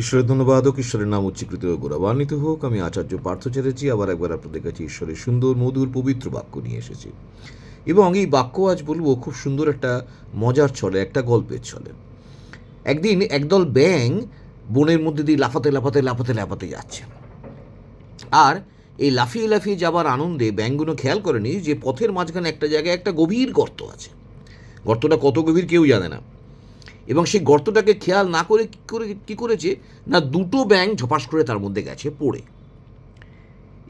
ঈশ্বরের ধন্যবাদ হোক, ঈশ্বরের নাম উচ্চীকৃত ও গৌরবান্বিত হোক। আমি আচার্য পার্থ চ্যাটার্জি আবার একবার আপনাদের কাছে ঈশ্বরের সুন্দর মধুর পবিত্র বাক্য নিয়ে এসেছি, এবং এই বাক্য আজ বলবো খুব সুন্দর একটা মজার ছলে, একটা গল্পের ছলে। একদিন একদল ব্যাঙ বনের মধ্যে দিয়ে লাফাতে লাফাতে লাফাতে লাফাতে যাচ্ছে, আর এই লাফিয়ে লাফিয়ে যাবার আনন্দে ব্যাঙগুলো খেয়াল করেনি যে পথের মাঝখানে একটা জায়গায় একটা গভীর গর্ত আছে। গর্তটা কত গভীর কেউ জানে না, এবং সেই গর্তটাকে খেয়াল না করে কী করেছে না, দুটো ব্যাঙ ঝপাস করে তার মধ্যে গেছে পড়ে।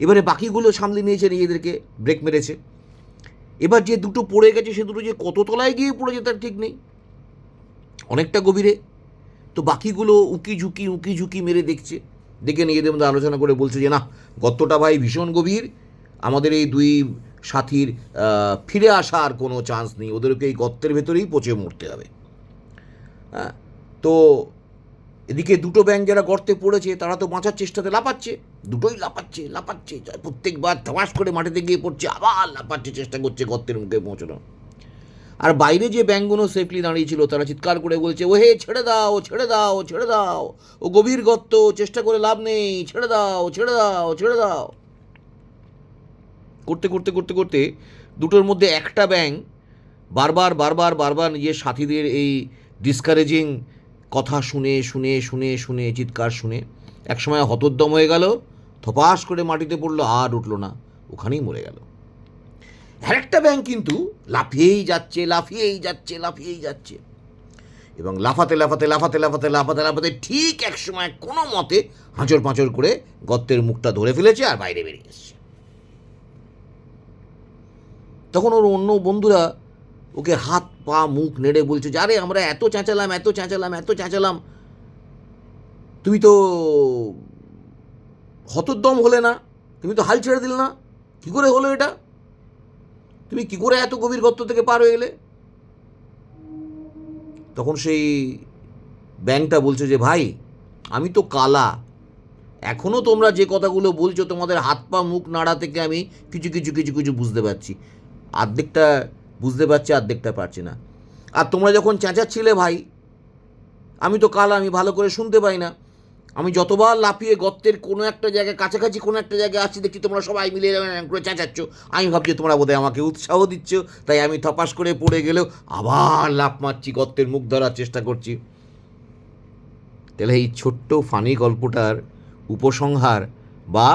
এবারে বাকিগুলো সামলে নিয়েছে, নিজেদেরকে ব্রেক মেরেছে। এবার যে দুটো পড়ে গেছে সে দুটো যে কত তলায় গিয়ে পড়েছে তার ঠিক নেই, অনেকটা গভীরে। তো বাকিগুলো উঁকি ঝুঁকি মেরে দেখছে, দেখে নিজেদের মধ্যে আলোচনা করে বলছে যে না, গর্তটা ভাই ভীষণ গভীর, আমাদের এই দুই সাথীর ফিরে আসার কোনো চান্স নেই, ওদেরকে এই গর্তের ভেতরেই পচে মরতে হবে। হ্যাঁ, তো এদিকে দুটো ব্যাঙ যারা গর্তে পড়েছে তারা তো বাঁচার চেষ্টাতে লাফাচ্ছে, দুটোই লাফাচ্ছে প্রত্যেকবার ধপাস করে মাটিতে গিয়ে পড়ছে, আবার লাফাচ্ছে, চেষ্টা করছে গর্তের মুখে পৌঁছানো। আর বাইরে যে ব্যাঙগুলো সেফলি দাঁড়িয়েছিল তারা চিৎকার করে বলছে, ও হে, ছেড়ে দাও, ছেড়ে দাও, ছেড়ে দাও, ও গভীর গর্ত, চেষ্টা করে লাভ নেই, ছেড়ে দাও, ছেড়ে দাও, ছেড়ে দাও। করতে করতে করতে করতে দুটোর মধ্যে একটা ব্যাঙ বারবার নিজের সাথীদের এই ডিসকারেজিং কথা শুনে শুনে শুনে শুনে চিৎকার শুনে একসময় হতোদ্যম হয়ে গেল, থপাস করে মাটিতে পড়লো, আর উঠল না, ওখানেই মরে গেল। আরেকটা ব্যাঙ কিন্তু লাফিয়েই যাচ্ছে, এবং লাফাতে ঠিক এক সময় কোনো মতে হাঁচড় পাঁচড় করে গর্তের মুখটা ধরে ফেলেছে আর বাইরে বেরিয়ে এসছে। তখন ওর অন্য বন্ধুরা ওকে হাত পা মুখ নেড়ে বলছে যে আরে আমরা এত চেঁচালাম, তুমি তো হতোদ্যম হলে না, তুমি তো হাল ছেড়ে দিলে না, কী করে হলো এটা, তুমি কী করে এত গভীর গর্ত থেকে পার হয়ে গেলে? তখন সেই ব্যাঙটা বলছে যে ভাই, আমি তো কালা, এখনও তোমরা যে কথাগুলো বলছো তোমাদের হাত পা মুখ নাড়া থেকে আমি কিছু বুঝতে পারছি, অর্ধেকটা বুঝতে পারছি, অর্ধেকটা পারছি না। আর তোমরা যখন চেঁচাচ্ছিলে ভাই, আমি তো কালা, আমি ভালো করে শুনতে পাই না, আমি যতবার লাফিয়ে গর্তের কোনো একটা জায়গায় কাছাকাছি কোনো একটা জায়গায় আসছি, দেখছি তোমরা সবাই মিলে করে চেঁচাচ্ছ, আমি ভাবছি তোমরা বোধহয় আমাকে উৎসাহ দিচ্ছ, তাই আমি থপাস করে পড়ে গেলেও আবার লাফ মারছি, গর্তের মুখ ধরার চেষ্টা করছি। তাহলে এই ছোট্ট ফানি গল্পটার উপসংহার বা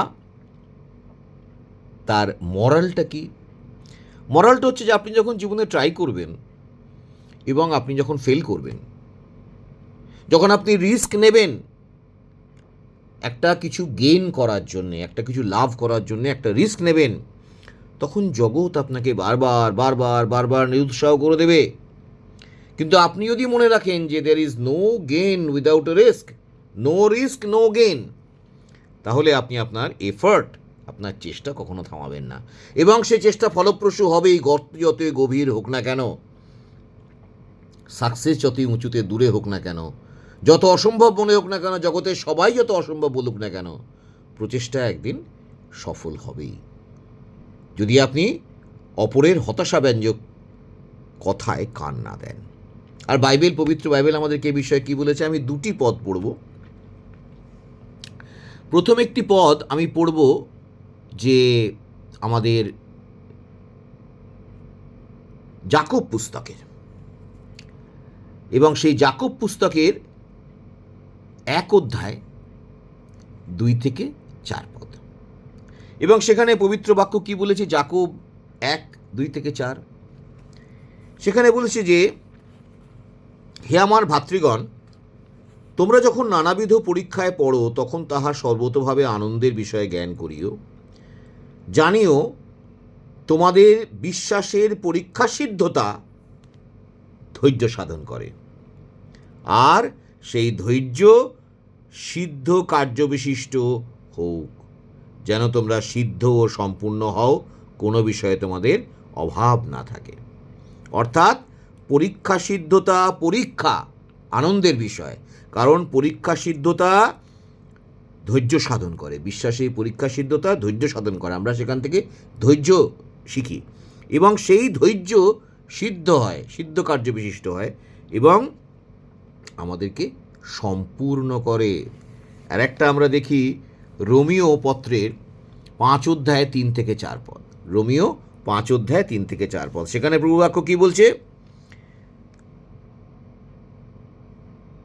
তার মরালটা কি? মরালটা হচ্ছে যে আপনি যখন জীবনে ট্রাই করবেন এবং আপনি যখন ফেল করবেন, যখন আপনি রিস্ক নেবেন একটা কিছু গেইন করার জন্যে, একটা কিছু লাভ করার জন্যে একটা রিস্ক নেবেন, তখন জগৎ আপনাকে বারবার নিরুৎসাহ করে দেবে। কিন্তু আপনি যদি মনে রাখেন যে there is no gain without a risk, no risk no gain, তাহলে আপনি আপনার এফার্ট, আপনার চেষ্টা কখনো থামাবেন না, এবং সেই চেষ্টা ফলপ্রসূ হবেই। গর্ত যতই গভীর হোক না কেন, সাকসেস যতই উঁচুতে দূরে হোক না কেন, যত অসম্ভব মনে হোক না কেন, জগতের সবাই যত অসম্ভব বলুক না কেন, প্রচেষ্টা একদিন সফল হবেই, যদি আপনি অপরের হতাশাব্যঞ্জক কথায় কান না দেন। আর বাইবেল, পবিত্র বাইবেল আমাদেরকে এই বিষয়ে কী বলেছে? আমি দুটি পদ পড়ব। প্রথম একটি পদ আমি পড়ব যে আমাদের যাকব পুস্তকের, এবং সেই যাকব পুস্তকের 1 অধ্যায় 2 থেকে 4 পদ, এবং সেখানে পবিত্র বাক্য কি বলেছে? যাকব 1, 2 থেকে 4, সেখানে বলেছে যে হে আমার ভাতৃগণ, তোমরা যখন নানাবিধ পরীক্ষায় পড়ো তখন তাহা সর্বতোভাবে আনন্দের বিষয়ে জ্ঞান করিও, জানিও তোমাদের বিশ্বাসের পরীক্ষা সিদ্ধতা ধৈর্য সাধন করে, আর সেই ধৈর্য সিদ্ধ কার্যবিশিষ্ট হোক, যেন তোমরা সিদ্ধ ও সম্পূর্ণ হও, কোনো বিষয়ে তোমাদের অভাব না থাকে। অর্থাৎ পরীক্ষা সিদ্ধতা, পরীক্ষা আনন্দের বিষয়, কারণ পরীক্ষা সিদ্ধতা ধৈর্য সাধন করে, বিশ্বাসে পরীক্ষা সিদ্ধতা ধৈর্য সাধন করে, আমরা সেখান থেকে ধৈর্য শিখি, এবং সেই ধৈর্য সিদ্ধ হয়, সিদ্ধ কার্য বিশিষ্ট হয়, এবং আমাদেরকে সম্পূর্ণ করে। আর একটা আমরা দেখি রোমিও পত্রের 5 অধ্যায় 3 থেকে 4 পদ। রোমিও 5 অধ্যায় 3 থেকে 4 পদ, সেখানে প্রভু বাক্য কি বলছে?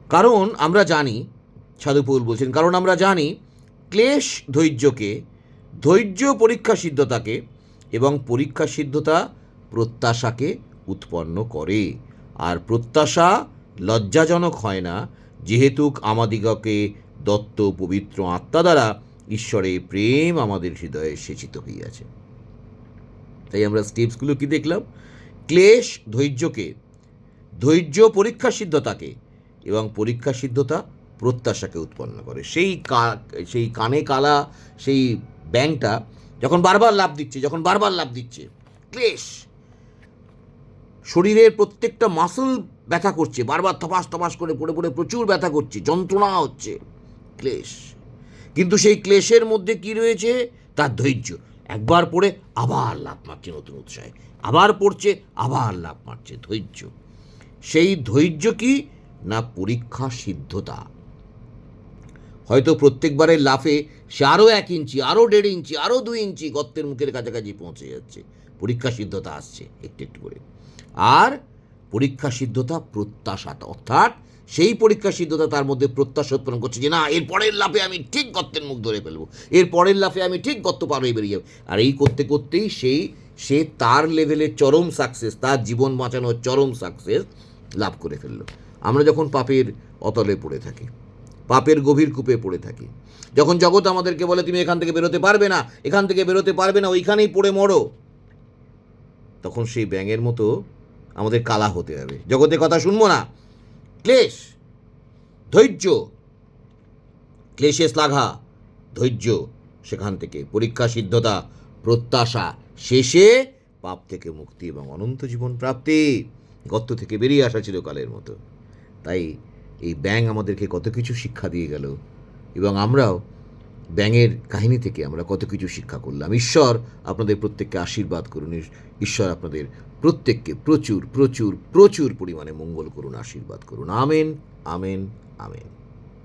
কারণ আমরা জানি, সাধু পৌল বলছেন, কারণ আমরা জানি ক্লেশ ধৈর্যকে, ধৈর্য পরীক্ষা সিদ্ধতাকে, এবং পরীক্ষা সিদ্ধতা প্রত্যাশাকে উৎপন্ন করে। আর প্রত্যাশা লজ্জাজনক হয় না, যেহেতু আমাদিগকে দত্ত পবিত্র আত্মা দ্বারা ঈশ্বরের প্রেম আমাদের হৃদয়ে সেচিত হইয়াছে। তাই আমরা স্টেপসগুলো কি দেখলাম? ক্লেশ ধৈর্যকে, ধৈর্য পরীক্ষা সিদ্ধতাকে, এবং পরীক্ষা সিদ্ধতা প্রত্যাশাকে উৎপন্ন করে। সেই কানে কালা সেই ব্যাঙটা যখন বারবার লাফ দিচ্ছে, ক্লেশ, শরীরের প্রত্যেকটা মাসল ব্যথা করছে, বারবার তপাস তপাস করে পড়ে পড়ে প্রচুর ব্যথা করছে, যন্ত্রণা হচ্ছে, ক্লেশ। কিন্তু সেই ক্লেশের মধ্যে কি রয়েছে? তার ধৈর্য। একবার পড়ে আবার লাফ মারছে নতুন উৎসাহে, আবার পড়ছে আবার লাফ মারছে, ধৈর্য। সেই ধৈর্য কি না? পরীক্ষা সিদ্ধতা। হয়তো প্রত্যেকবারের লাফে সে আরও 1 ইঞ্চি, আরও 1.5 ইঞ্চি, আরও 2 ইঞ্চি গর্তের মুখের কাছাকাছি পৌঁছে যাচ্ছে, পরীক্ষা সিদ্ধতা আসছে একটু একটু করে। আর পরীক্ষা সিদ্ধতা প্রত্যাশাটা, অর্থাৎ সেই পরীক্ষা সিদ্ধতা তার মধ্যে প্রত্যাশা উৎপন্ন করছে যে না, এর পরের লাফে আমি ঠিক গর্তের মুখ ধরে ফেলবো, এর পরের লাফে আমি ঠিক গর্ত পার হয়ে বেরিয়ে যাবো। আর এই করতে করতেই সে তার লেভেলের চরম সাকসেস, তার জীবন বাঁচানোর চরম সাকসেস লাভ করে ফেললো। আমরা যখন পাপের অতলে পড়ে থাকি, পাপের গভীর কূপে পড়ে থাকি, যখন জগৎ আমাদেরকে বলে তুমি এখান থেকে বেরোতে পারবে না, এখান থেকে বেরোতে পারবে না, ওইখানেই পড়ে মরো, তখন সেই ব্যাঙের মতো আমাদের কালা হতে হবে, জগতের কথা শুনবো না। ক্লেশ, ধৈর্য, ক্লেশে শ্লাঘা, ধৈর্য, সেখান থেকে পরীক্ষা সিদ্ধতা, প্রত্যাশা, শেষে পাপ থেকে মুক্তি এবং অনন্ত জীবন প্রাপ্তি, গর্ত থেকে বেরিয়ে আসা চিরকালের মতো। তাই এই ব্যাঙ আমাদেরকে কত কিছু শিক্ষা দিয়ে গেল, এবং আমরাও ব্যাঙের কাহিনী থেকে আমরা কত কিছু শিক্ষা করলাম। ঈশ্বর আপনাদের প্রত্যেককে আশীর্বাদ করুন, ঈশ্বর আপনাদের প্রত্যেককে প্রচুর প্রচুর প্রচুর পরিমাণে মঙ্গল করুন, আশীর্বাদ করুন। Amen, amen, amen.